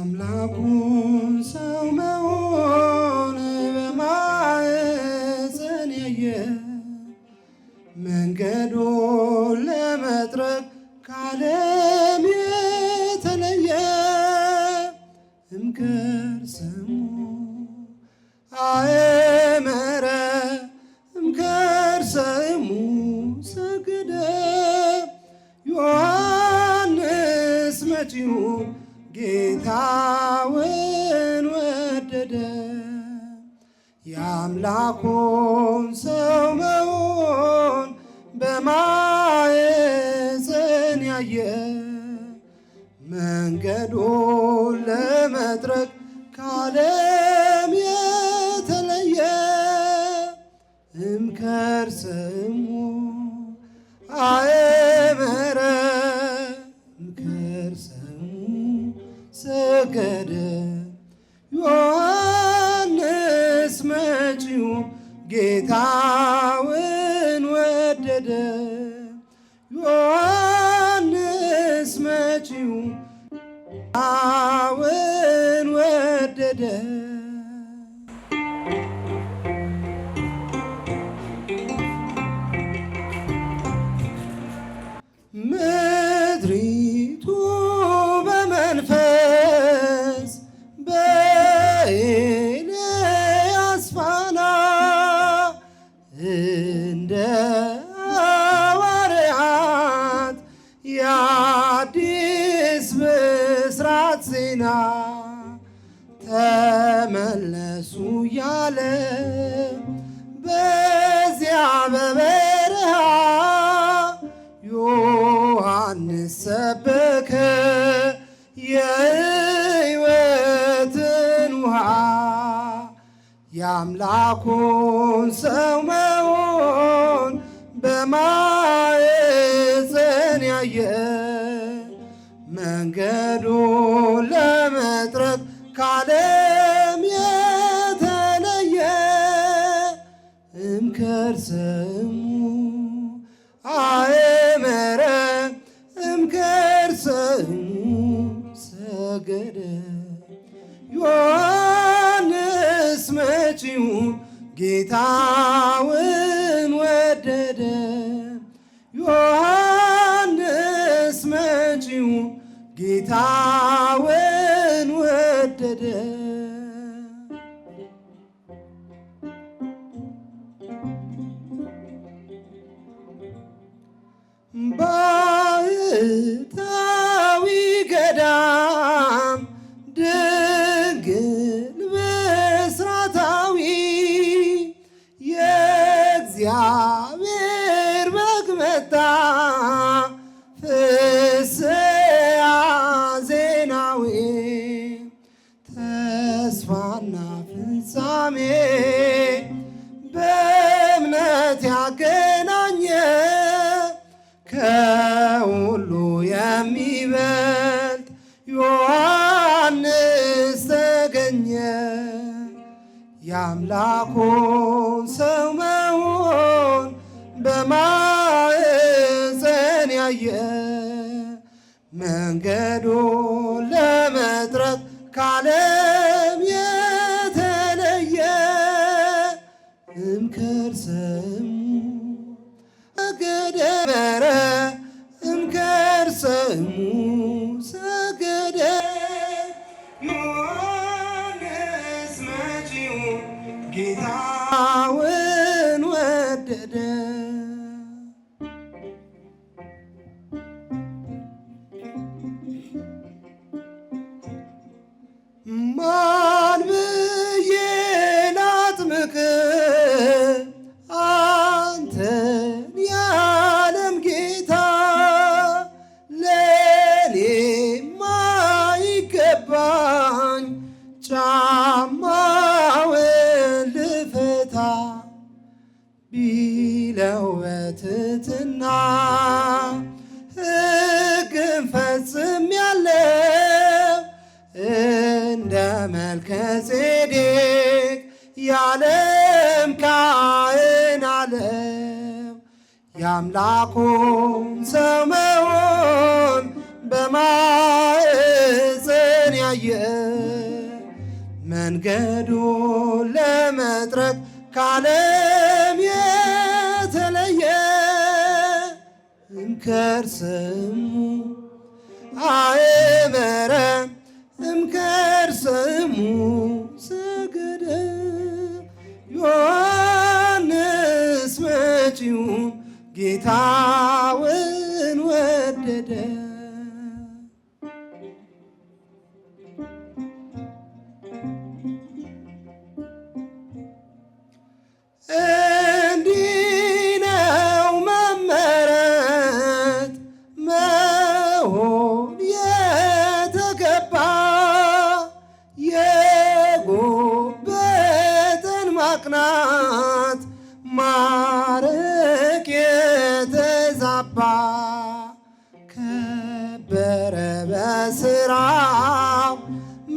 የአምላኩን ሰው መሆን በማኅፀን ያየ መንገዱን ለመጥረግ ከዓለም የተለየ እምከርሰሙ አእመረ እምከርሰሙ ሰገደ ዮሐንስ መጪው ጌታውን ወደደ። የአምላኩን ሰው መሆን በማኅፀን ያየ መንገዱን ለመጥረግ ከዓለም የተለየ እምከርሰሙ አእመረ ሰገደ ዮሐንስ መጪው ጌታውን ወደደ። ዮሐንስ መጪው ጌታውን ወደደ። ምድሪቱ በመንፈስ በኤልያስ ፋና እንደ ሐዋርያት የአዲስ ብስራት ዜና ተመለሱ ያለ በዚያ በበረሃ ዮሐንስ ሰበከ የሕይወትን ውሃ። የአምላኩን ሰው መሆን በማኅፀን ያየ መንገዱን ለመጥረግ ከዓለም የተለየ እምከርሰሙ አእመረ እምከርሰሙ ሰገደ ዮሐንስ መጪው ጌታውን ወደደ። ዮሐንስ መጪው ጌታውን ወደደ። ባህታዊ ገዳም ድንግል ብስራታዊ የእግዚአብሔር በግ መጣ ፍስሐ ዜናዊ ተስፋና ፍጻሜ በእምነት ያገናኘ ከሁሉ የሚበልጥ ዮሐንስ ተገኘ። የአምላኩን ሰው መሆን በማኅፀን ያየ መንገዱን ለመጥረግ ከዓለም የተለየ እምከርሰሙ ሰገደ እምከርሰሙ ሰገደ ዮሐንስ መጪው ጌታውን ወደደ። ማን ብዬ ላጥምቅ አንተን የዓለም ጌታ ለእኔማ ይገባኝ ጫማውን መልከጼዴቅ የዓለም ካህን አለው። የአምላኩን ሰው መሆን በማኅፀን ያየ መንገዱን ለመጥረግ ከዓለም የተለየ እምከርሰሙ አእመረ እምከርሰሙ ሰገደ ዮሐንስ መጪውን ጌታውን ወደደ። እንዲህ ነው መመረጥ መሆን የተገባ የጎበጠን ማቅናት ማረቅ የተዛባ ከበረ በሥራው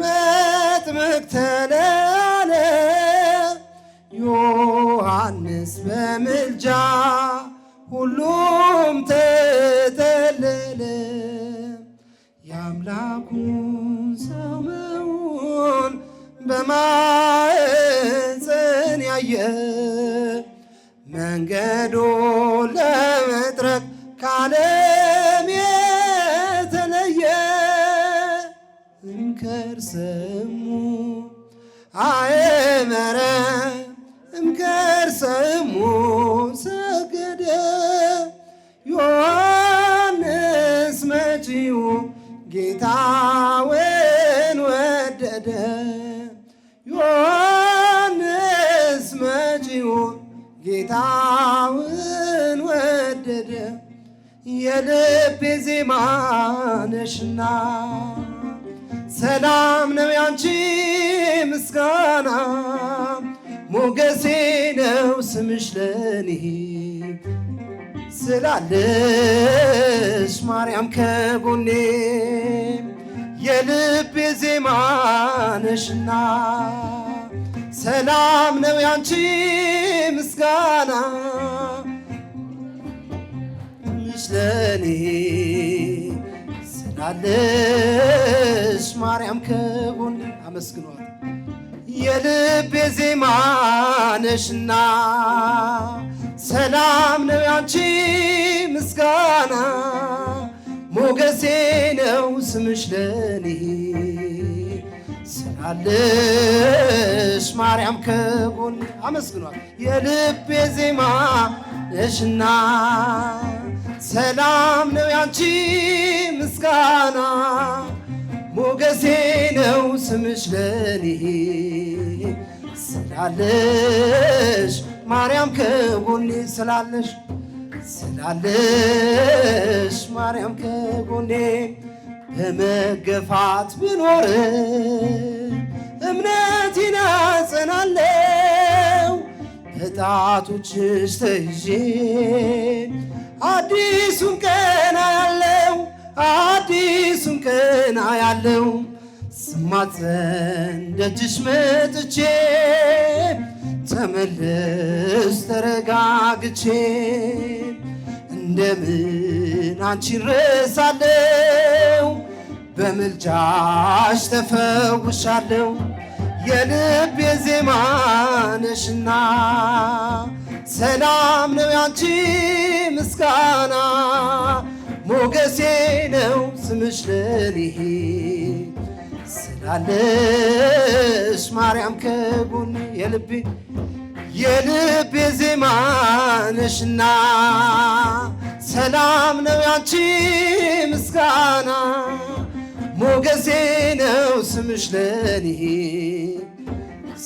መጥምቅ ተለያለ ዮሐንስ በምልጃ ሁሉም ተጠለለ። የአምላኩን ሰው መሆን በማኅፀን ያየ መንገዱን ለመጥረግ ከዓለም የተለየ እምከርሰሙ አእመረ እምከርሰሙ ሰገደ ዮሐንስ መጪውን ጌታውን ወደደ። ዮሐንስ መጪውን ጌታውን ወደደ። የልቤ ዜማ ነሽና ሰላም ነው ያንቺ ምስጋና ሞገሴ ነው ስምሽ ለኔ ስላለሽ ማርያም ከጎኔ የልቤ ዜማ ነሽና ሰላም ነው ያንቺ ምስጋና ስምሽ ለኔ ስላለሽ ማርያም ከጎኔ አመስግኗት። የልቤ ዜማ ነሽና ሰላም ነው ያንቺ ምስጋና ሞገሴ ነው ስምሽ ለኔ ስላለሽ ማርያም ከጎኔ አመስግኗት። የልቤ ዜማ ነሽና ሰላም ነው ያንቺ ምስጋና ሞገሴ ነው ስምሽ ለኔ ስላለሽ ማርያም ከጎኔ ስላለሽ ማርያም ከጎኔ በመገፋት ብኖር እምነቴን አጸናለሁ በጣቶችሽ ተይዤ አዲሱን ቀን አያለው አዲሱን ቀን አያለው ስማጸን ደጅሽ መጥቼ ተመለስ ተረጋግቼ እንደምን አንቺን ረሳለው በምልጃሽ ተፈውሻለው የልቤ ዜማ ነሽና ሰላም ነው ያንቺ ምስጋና ሞገሴ ነው ስምሽ ለኔ ስላለሽ ማርያም ከጎኔ የልቤ ዜማ ነሽና ሰላም ነው ያንቺ ምስጋና ሞገሴ ነው ስምሽ ለኔ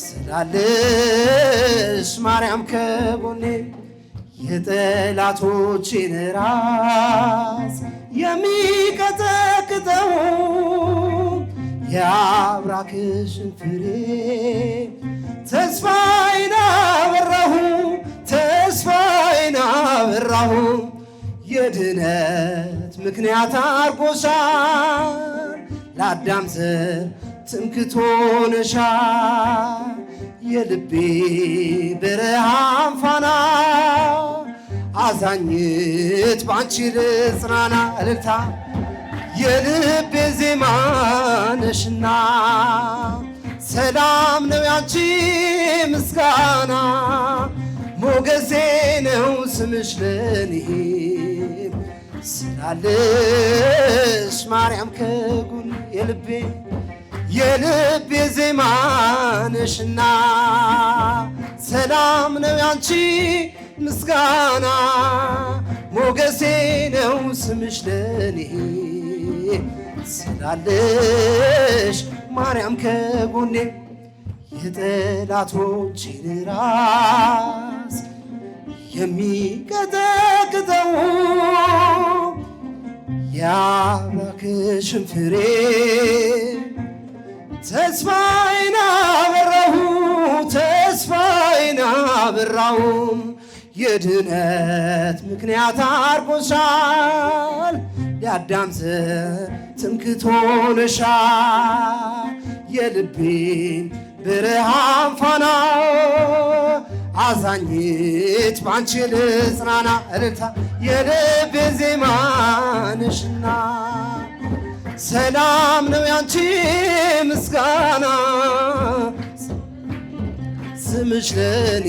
ስላለሽ ማርያም ከጎኔ የጠላቶቼን ራስ የሚቀጠቅጠው የአብራክሽን ፍሬ ተስፋዬን አበራሁ የድነት ምክንያት አርጎሻል ለአዳም ዘር ትምክህት ሆነሻል የልቤ ብርሃን ፋና አዛኝት ባንቺ ልጽናና እልልታ የልቤ ዜማ ነሽና ሰላም ነው ያንቺ ምስጋና ሞገሴ ነው ስምሽ ለኔ ስላለሽ ማርያም ከጎኔ የልቤ ዜማ ነሽና ሰላም ነው ያንቺ ምስጋና ሞገሴ ነው ስምሽ ለኔ ስላለሽ ማርያም ከጎኔ የጠላቶቼን ራስ የሚቀጠቅጠው የአምላክሽን ፍሬ ተስፋዬን አበራሁ የድነት ምክንያት አርጎሻል የአዳም ዘር ትምክህት ሆነሻል የልቤ ብርሃን ፋና አዛኝት ባንቺ ልጽናና እልልታ የልቤ ዜማ ነሽና ሰላም ነው ያንቺ ምስጋና ስምሽ ለኔ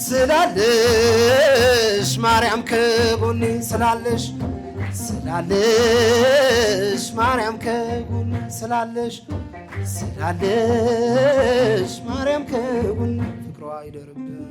ስላለሽ ማርያም ከጎኔ ስላለሽ ማርያም ከጎኔ ስላለሽ ማርያም ከጎኔ ፍቅሯ አይደርብን